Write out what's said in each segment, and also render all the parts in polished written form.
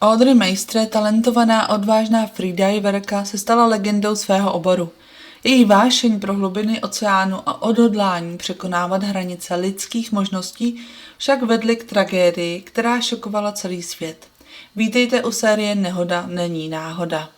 Audrey Meistre, talentovaná odvážná freediverka, se stala legendou svého oboru. Její vášeň pro hlubiny oceánu a odhodlání překonávat hranice lidských možností však vedly k tragédii, která šokovala celý svět. Vítejte u série Nehoda není náhoda.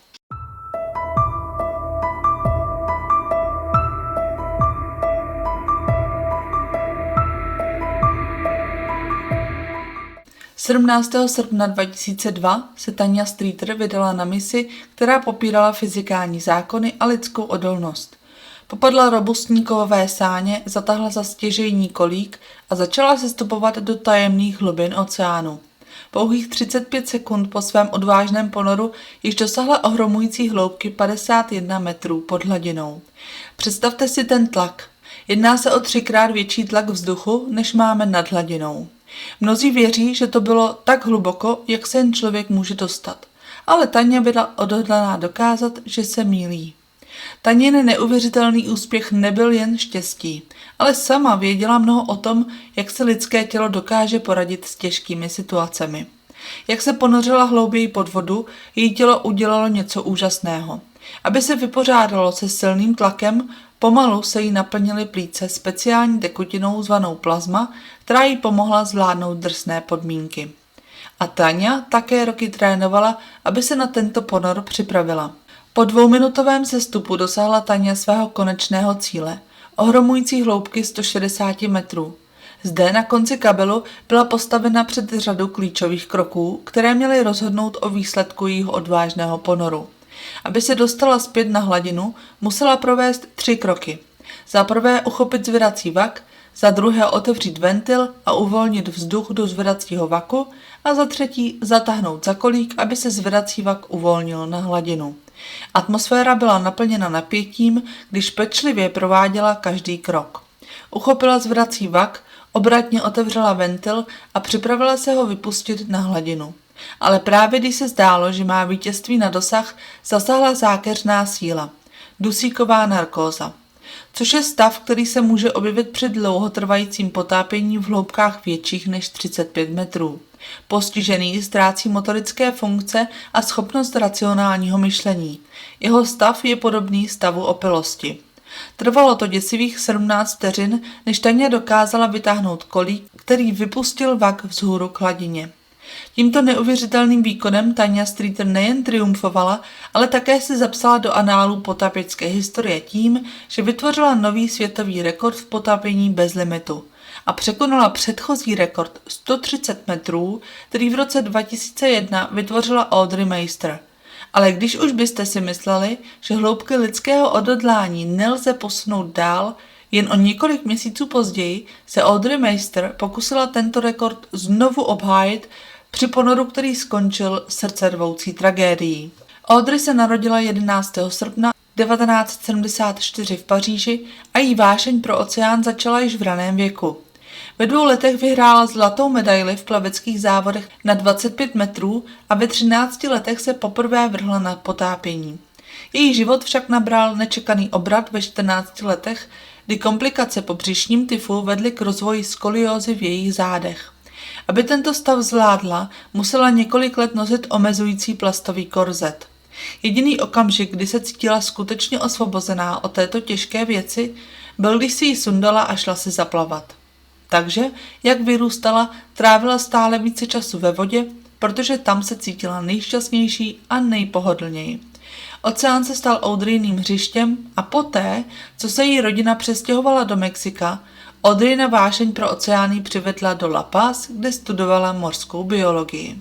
Z 17. srpna 2002 se Tanya Streeter vydala na misi, která popírala fyzikální zákony a lidskou odolnost. Popadla robustní kovové sáně, zatáhla za stěžejní kolík a začala sestupovat do tajemných hlubin oceánu. Pouhých 35 sekund po svém odvážném ponoru již dosahla ohromující hloubky 51 metrů pod hladinou. Představte si ten tlak. Jedná se o 3krát větší tlak vzduchu, než máme nad hladinou. Mnozí věří, že to bylo tak hluboko, jak se jen člověk může dostat. Ale Tanya byla odhodlaná dokázat, že se mýlí. Tanyin neuvěřitelný úspěch nebyl jen štěstí, ale sama věděla mnoho o tom, jak se lidské tělo dokáže poradit s těžkými situacemi. Jak se ponořila hlouběji pod vodu, její tělo udělalo něco úžasného. Aby se vypořádalo se silným tlakem, pomalu se jí naplnily plíce speciální tekutinou zvanou plazma, která jí pomohla zvládnout drsné podmínky. A Tanya také roky trénovala, aby se na tento ponor připravila. Po 2minutovém sestupu dosáhla Tanya svého konečného cíle, ohromující hloubky 160 metrů. Zde na konci kabelu byla postavena před řadu klíčových kroků, které měly rozhodnout o výsledku jejího odvážného ponoru. Aby se dostala zpět na hladinu, musela provést 3 kroky. Za prvé uchopit zvedací vak, za druhé otevřít ventil a uvolnit vzduch do zvedacího vaku a za třetí zatáhnout za kolík, aby se zvedací vak uvolnil na hladinu. Atmosféra byla naplněna napětím, když pečlivě prováděla každý krok. Uchopila zvedací vak, obratně otevřela ventil a připravila se ho vypustit na hladinu. Ale právě když se zdálo, že má vítězství na dosah, zasáhla zákeřná síla, dusíková narkóza, což je stav, který se může objevit při dlouhotrvajícím potápění v hloubkách větších než 35 metrů. Postižený ztrácí motorické funkce a schopnost racionálního myšlení. Jeho stav je podobný stavu opilosti. Trvalo to děsivých 17 vteřin, než Tanya dokázala vytáhnout kolík, který vypustil vak vzhůru k hladině. Tímto neuvěřitelným výkonem Tanya Streeter nejen triumfovala, ale také se zapsala do análů potápěčské historie tím, že vytvořila nový světový rekord v potápění bez limitu a překonala předchozí rekord 130 metrů, který v roce 2001 vytvořila Audrey Meistre. Ale když už byste si mysleli, že hloubky lidského odhodlání nelze posunout dál, jen o několik měsíců později se Audrey Meistre pokusila tento rekord znovu obhájit při ponoru, který skončil srdcervoucí tragédií. Audrey se narodila 11. srpna 1974 v Paříži a její vášeň pro oceán začala již v raném věku. Ve 2 letech vyhrála zlatou medaili v plaveckých závodech na 25 metrů a ve 13 letech se poprvé vrhla na potápění. Její život však nabral nečekaný obrat ve 14 letech, kdy komplikace po břišním tyfu vedly k rozvoji skoliózy v jejich zádech. Aby tento stav zvládla, musela několik let nosit omezující plastový korzet. Jediný okamžik, kdy se cítila skutečně osvobozená od této těžké věci, byl, když si ji sundala a šla si zaplavat. Takže, jak vyrůstala, trávila stále více času ve vodě, protože tam se cítila nejšťastnější a nejpohodlněji. Oceán se stal Audreyním hřištěm a poté, co se její rodina přestěhovala do Mexika, Audreyna vášeň pro oceány přivedla do La Paz, kde studovala mořskou biologii.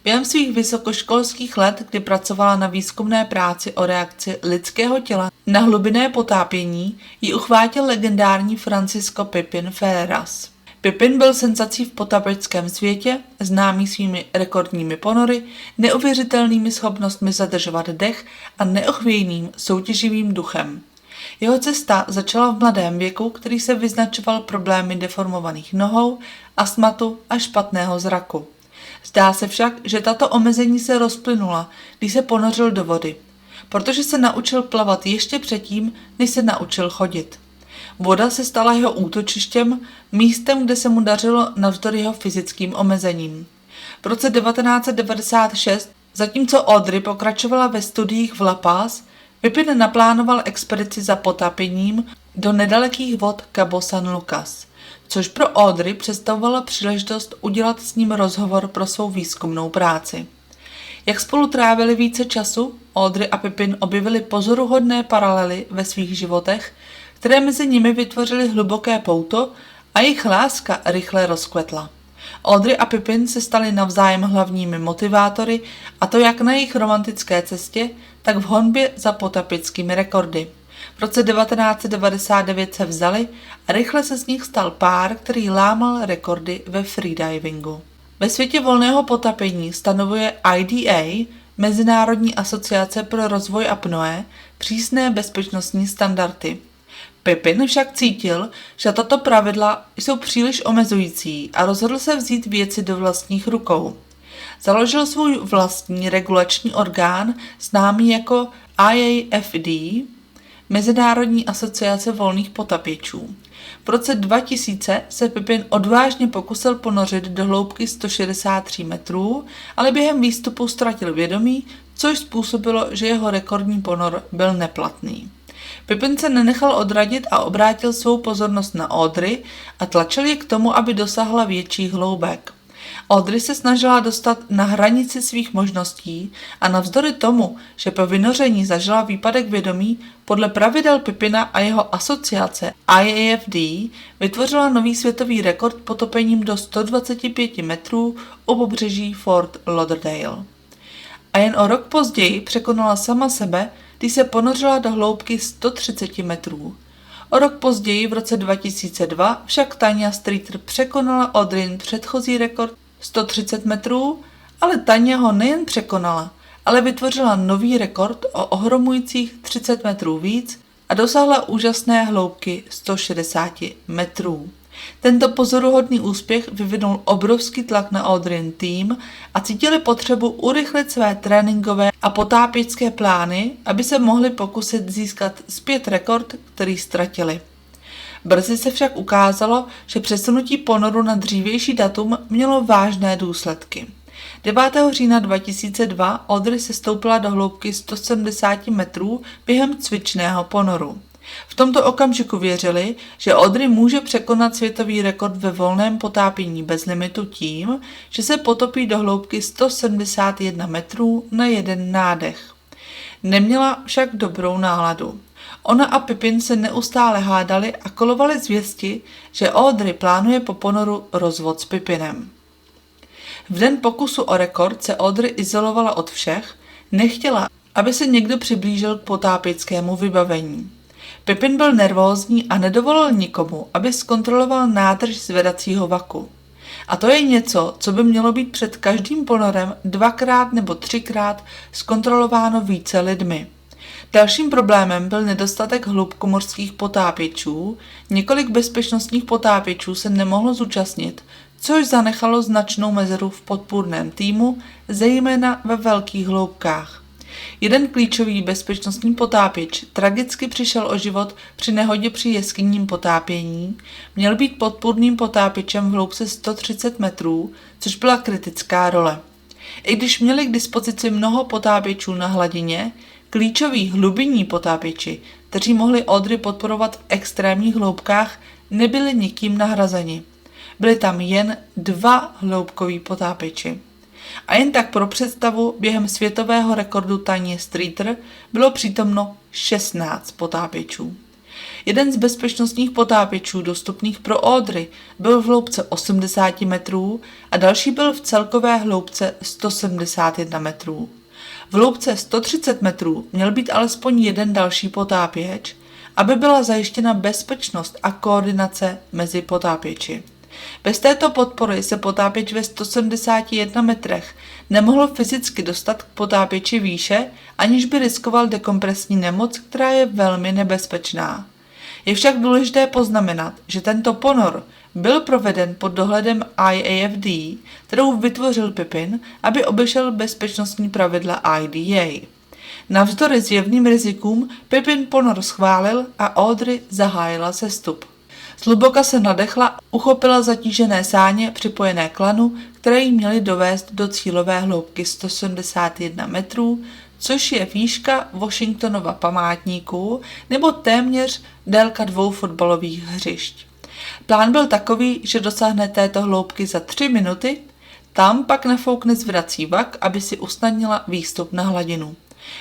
Během svých vysokoškolských let, kdy pracovala na výzkumné práci o reakci lidského těla na hlubinné potápění, ji uchvátil legendární Francisco Pipin Ferreras. Pipin byl senzací v potápěčském světě, známý svými rekordními ponory, neuvěřitelnými schopnostmi zadržovat dech a neochvějným soutěživým duchem. Jeho cesta začala v mladém věku, který se vyznačoval problémy deformovaných nohou, astmatu a špatného zraku. Zdá se však, že tato omezení se rozplynula, když se ponořil do vody, protože se naučil plavat ještě předtím, než se naučil chodit. Voda se stala jeho útočištěm, místem, kde se mu dařilo navzdory jeho fyzickým omezením. V roce 1996, zatímco Audrey pokračovala ve studiích v La Paz, Pippin naplánoval expedici za potápěním do nedalekých vod Cabo San Lucas, což pro Audrey představovala příležitost udělat s ním rozhovor pro svou výzkumnou práci. Jak spolu trávili více času, Audrey a Pippin objevili pozoruhodné paralely ve svých životech, které mezi nimi vytvořily hluboké pouto a jejich láska rychle rozkvetla. Audrey a Pippin se stali navzájem hlavními motivátory, a to jak na jejich romantické cestě, tak v honbě za potapickými rekordy. V roce 1999 se vzali a rychle se z nich stal pár, který lámal rekordy ve freedivingu. Ve světě volného potapění stanovuje IDA, Mezinárodní asociace pro rozvoj apnoe, přísné bezpečnostní standardy. Pippin však cítil, že tato pravidla jsou příliš omezující a rozhodl se vzít věci do vlastních rukou. Založil svůj vlastní regulační orgán, známý jako IAFD, Mezinárodní asociace volných potapěčů. V roce 2000 se Pippin odvážně pokusil ponořit do hloubky 163 metrů, ale během výstupu ztratil vědomí, což způsobilo, že jeho rekordní ponor byl neplatný. Pippin se nenechal odradit a obrátil svou pozornost na Audrey a tlačil ji k tomu, aby dosáhla větších hloubek. Audrey se snažila dostat na hranici svých možností a navzdory tomu, že po vynoření zažila výpadek vědomí, podle pravidel Pippina a jeho asociace IAFD vytvořila nový světový rekord potopením do 125 metrů u pobřeží Fort Lauderdale. A jen o rok později překonala sama sebe, když se ponořila do hloubky 130 metrů. O rok později, v roce 2002, však Tanya Streeter překonala Audreyn předchozí rekord 130 metrů, ale Tanya ho nejen překonala, ale vytvořila nový rekord o ohromujících 30 metrů víc a dosáhla úžasné hloubky 160 metrů. Tento pozoruhodný úspěch vyvinul obrovský tlak na Audreyn tým a cítili potřebu urychlit své tréninkové a potápěčské plány, aby se mohli pokusit získat zpět rekord, který ztratili. Brzy se však ukázalo, že přesunutí ponoru na dřívější datum mělo vážné důsledky. 9. října 2002 Audrey se stoupila do hloubky 170 metrů během cvičného ponoru. V tomto okamžiku věřili, že Audrey může překonat světový rekord ve volném potápění bez limitu tím, že se potopí do hloubky 171 metrů na jeden nádech. Neměla však dobrou náladu. Ona a Pippin se neustále hádali a kolovali zvěsti, že Audrey plánuje po ponoru rozvod s Pippinem. V den pokusu o rekord se Audrey izolovala od všech, nechtěla, aby se někdo přiblížil k potápěckému vybavení. Pippin byl nervózní a nedovolil nikomu, aby zkontroloval nádrž zvedacího vaku. A to je něco, co by mělo být před každým ponorem 2x nebo 3x zkontrolováno více lidmi. Dalším problémem byl nedostatek hlubkomorských potápěčů, několik bezpečnostních potápěčů se nemohlo zúčastnit, což zanechalo značnou mezeru v podpůrném týmu, zejména ve velkých hloubkách. Jeden klíčový bezpečnostní potápěč tragicky přišel o život při nehodě při jeskyním potápění, měl být podpůrným potápěčem v hloubce 130 metrů, což byla kritická role. I když měli k dispozici mnoho potápěčů na hladině, klíčoví hlubinní potápěči, kteří mohli Audrey podporovat v extrémních hloubkách, nebyli nikým nahrazeni. Byli tam jen 2 hloubkoví potápěči. A jen tak pro představu, během světového rekordu Tanya Streeter bylo přítomno 16 potápěčů. Jeden z bezpečnostních potápěčů dostupných pro Audrey byl v hloubce 80 metrů a další byl v celkové hloubce 171 metrů. V hloubce 130 metrů měl být alespoň jeden další potápěč, aby byla zajištěna bezpečnost a koordinace mezi potápěči. Bez této podpory se potápěč ve 171 metrech nemohl fyzicky dostat k potápěči výše, aniž by riskoval dekompresní nemoc, která je velmi nebezpečná. Je však důležité poznamenat, že tento ponor byl proveden pod dohledem IAFD, kterou vytvořil Pippin, aby obešel bezpečnostní pravidla IDA. Navzdory zjevným rizikům Pippin ponor schválil a Audrey zahájila sestup. Zhluboka se nadechla, uchopila zatížené sáně připojené k lanu, které jí měly dovést do cílové hloubky 171 metrů, což je výška Washingtonova památníku nebo téměř délka 2 fotbalových hřišť. Plán byl takový, že dosáhne této hloubky za 3 minuty, tam pak nafoukne zvedací vak, aby si usnadnila výstup na hladinu.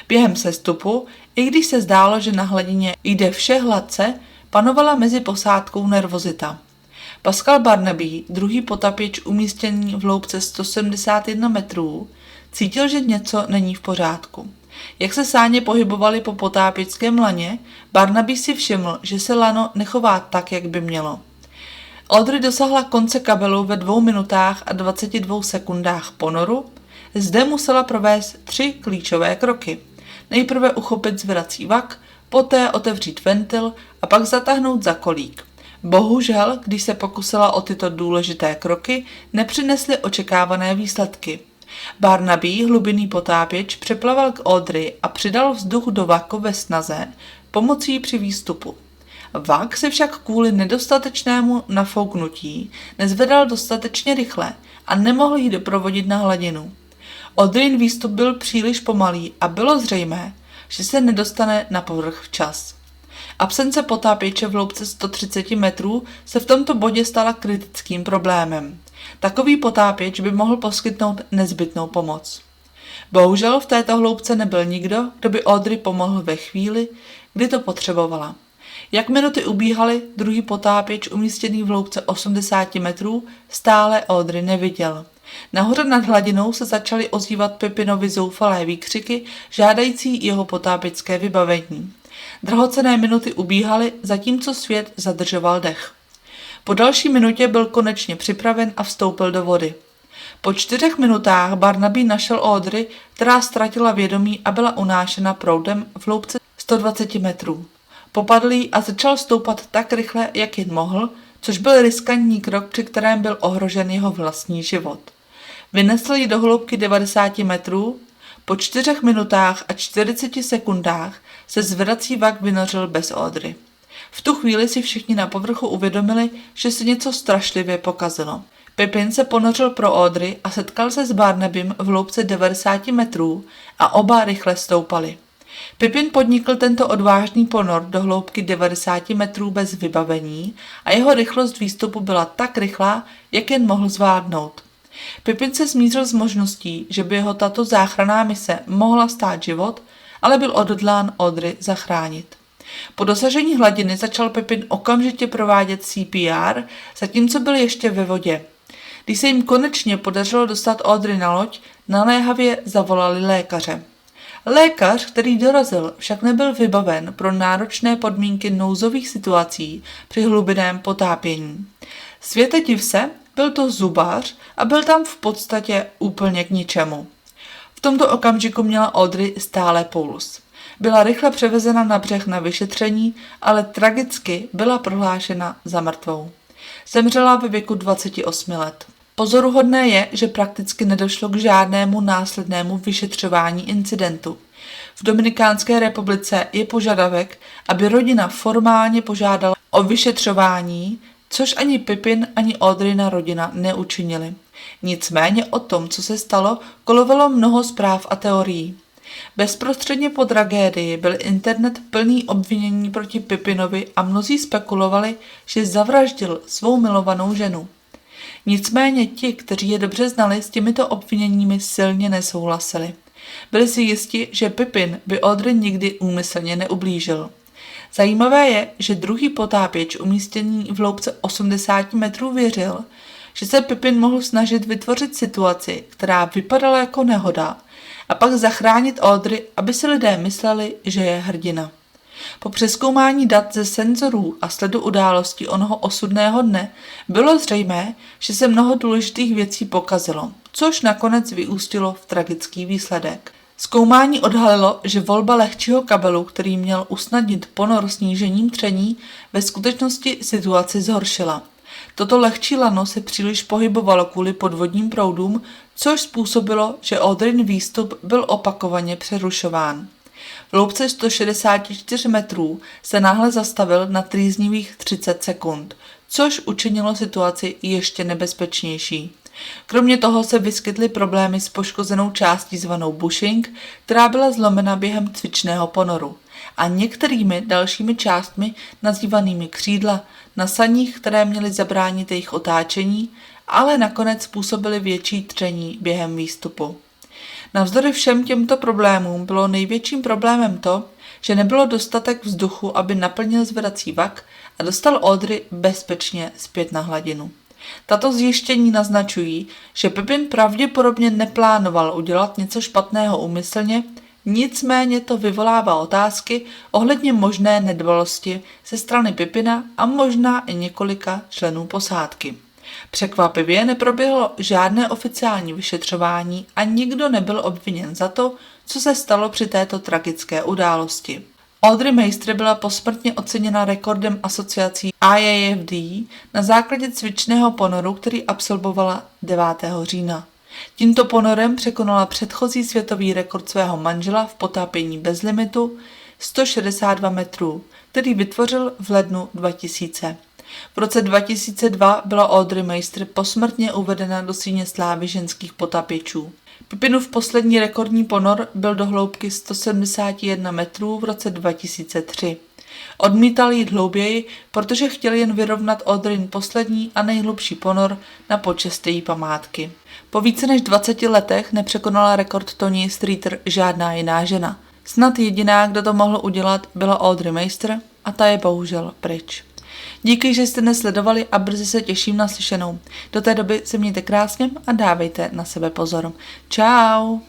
Během sestupu, i když se zdálo, že na hladině jde vše hladce, panovala mezi posádkou nervozita. Pascal Barnaby, druhý potapěč umístěný v hloubce 171 metrů, cítil, že něco není v pořádku. Jak se sáně pohybovaly po potápěčském laně, Barnaby si všiml, že se lano nechová tak, jak by mělo. Audrey dosáhla konce kabelu ve 2 minutách a 22 sekundách ponoru. Zde musela provést 3 klíčové kroky. Nejprve uchopit zvedací vak, poté otevřít ventil a pak zatáhnout za kolík. Bohužel, když se pokusila o tyto důležité kroky, nepřinesly očekávané výsledky. Barnaby, hlubinný potápěč, přeplaval k Audrey a přidal vzduch do vaku ve snaze pomocí při výstupu. Vak se však kvůli nedostatečnému nafouknutí nezvedal dostatečně rychle a nemohl ji doprovodit na hladinu. Audreyn výstup byl příliš pomalý a bylo zřejmé, že se nedostane na povrch včas. Absence potápěče v hloubce 130 metrů se v tomto bodě stala kritickým problémem. Takový potápěč by mohl poskytnout nezbytnou pomoc. Bohužel v této hloubce nebyl nikdo, kdo by Audrey pomohl ve chvíli, kdy to potřebovala. Jak minuty ubíhaly, druhý potápěč umístěný v hloubce 80 metrů stále Audrey neviděl. Nahoře nad hladinou se začaly ozývat Pippinovi zoufalé výkřiky, žádající jeho potápěčské vybavení. Drahocenné minuty ubíhaly, zatímco svět zadržoval dech. Po další minutě byl konečně připraven a vstoupil do vody. Po 4 minutách Barnaby našel Audrey, která ztratila vědomí a byla unášena proudem v hloubce 120 metrů. Popadl jí a začal stoupat tak rychle, jak jen mohl, což byl riskantní krok, při kterém byl ohrožen jeho vlastní život. Vynesl ji do hloubky 90 metrů, po 4 minutách a 40 sekundách se zvedací vak vynořil bez Audrey. V tu chvíli si všichni na povrchu uvědomili, že se něco strašlivě pokazilo. Pippin se ponořil pro Audrey a setkal se s Barnabym v hloubce 90 metrů a oba rychle stoupali. Pippin podnikl tento odvážný ponor do hloubky 90 metrů bez vybavení a jeho rychlost výstupu byla tak rychlá, jak jen mohl zvládnout. Pippin se smířil s možností, že by jeho tato záchranná mise mohla stát život, ale byl odhodlán Audrey zachránit. Po dosažení hladiny začal Pippin okamžitě provádět CPR, zatímco byl ještě ve vodě. Když se jim konečně podařilo dostat Audrey na loď, naléhavě zavolali lékaře. Lékař, který dorazil, však nebyl vybaven pro náročné podmínky nouzových situací při hlubinném potápění. Světe div se, byl to zubař a byl tam v podstatě úplně k ničemu. V tomto okamžiku měla Audrey stále puls. Byla rychle převezena na břeh na vyšetření, ale tragicky byla prohlášena za mrtvou. Zemřela ve věku 28 let. Pozoruhodné je, že prakticky nedošlo k žádnému následnému vyšetřování incidentu. V Dominikánské republice je požadavek, aby rodina formálně požádala o vyšetřování, což ani Pippin, ani Audreyna rodina neučinili. Nicméně o tom, co se stalo, kolovalo mnoho zpráv a teorií. Bezprostředně po tragédii byl internet plný obvinění proti Pippinovi a mnozí spekulovali, že zavraždil svou milovanou ženu. Nicméně ti, kteří je dobře znali, s těmito obviněními silně nesouhlasili. Byli si jisti, že Pippin by Audrey nikdy úmyslně neublížil. Zajímavé je, že druhý potápěč umístěný v hloubce 80 metrů věřil, že se Pippin mohl snažit vytvořit situaci, která vypadala jako nehoda, a pak zachránit Audrey, aby si lidé mysleli, že je hrdina. Po přezkoumání dat ze senzorů a sledu událostí onoho osudného dne bylo zřejmé, že se mnoho důležitých věcí pokazilo, což nakonec vyústilo v tragický výsledek. Zkoumání odhalilo, že volba lehčího kabelu, který měl usnadnit ponor snížením tření, ve skutečnosti situaci zhoršila. Toto lehčí lano se příliš pohybovalo kvůli podvodním proudům, což způsobilo, že Audreyn výstup byl opakovaně přerušován. V hloubce 164 metrů se náhle zastavil na trýznivých 30 sekund, což učinilo situaci ještě nebezpečnější. Kromě toho se vyskytly problémy s poškozenou částí zvanou bushing, která byla zlomena během cvičného ponoru, a některými dalšími částmi nazývanými křídla na saních, které měly zabránit jejich otáčení, ale nakonec způsobily větší tření během výstupu. Navzdory všem těmto problémům bylo největším problémem to, že nebylo dostatek vzduchu, aby naplnil zvedací vak a dostal Audrey bezpečně zpět na hladinu. Tato zjištění naznačují, že Pippin pravděpodobně neplánoval udělat něco špatného úmyslně, nicméně to vyvolává otázky ohledně možné nedbalosti ze strany Pippina a možná i několika členů posádky. Překvapivě neproběhlo žádné oficiální vyšetřování a nikdo nebyl obviněn za to, co se stalo při této tragické události. Audrey Meister byla posmrtně oceněna rekordem asociací IAFD na základě cvičného ponoru, který absolvovala 9. října. Tímto ponorem překonala předchozí světový rekord svého manžela v potápění bez limitu 162 metrů, který vytvořil v lednu 2000. V roce 2002 byla Audrey Meister posmrtně uvedena do síně slávy ženských potapěčů. Pippinův poslední rekordní ponor byl do hloubky 171 metrů v roce 2003. Odmítal jít hlouběji, protože chtěl jen vyrovnat Audreyn poslední a nejhlubší ponor na počest její památky. Po více než 20 letech nepřekonala rekord Toni Streeter žádná jiná žena. Snad jediná, kdo to mohl udělat, byla Audrey Meister a ta je bohužel pryč. Díky, že jste dnes sledovali a brzy se těším na slyšenou. Do té doby se mějte krásně a dávejte na sebe pozor. Čau!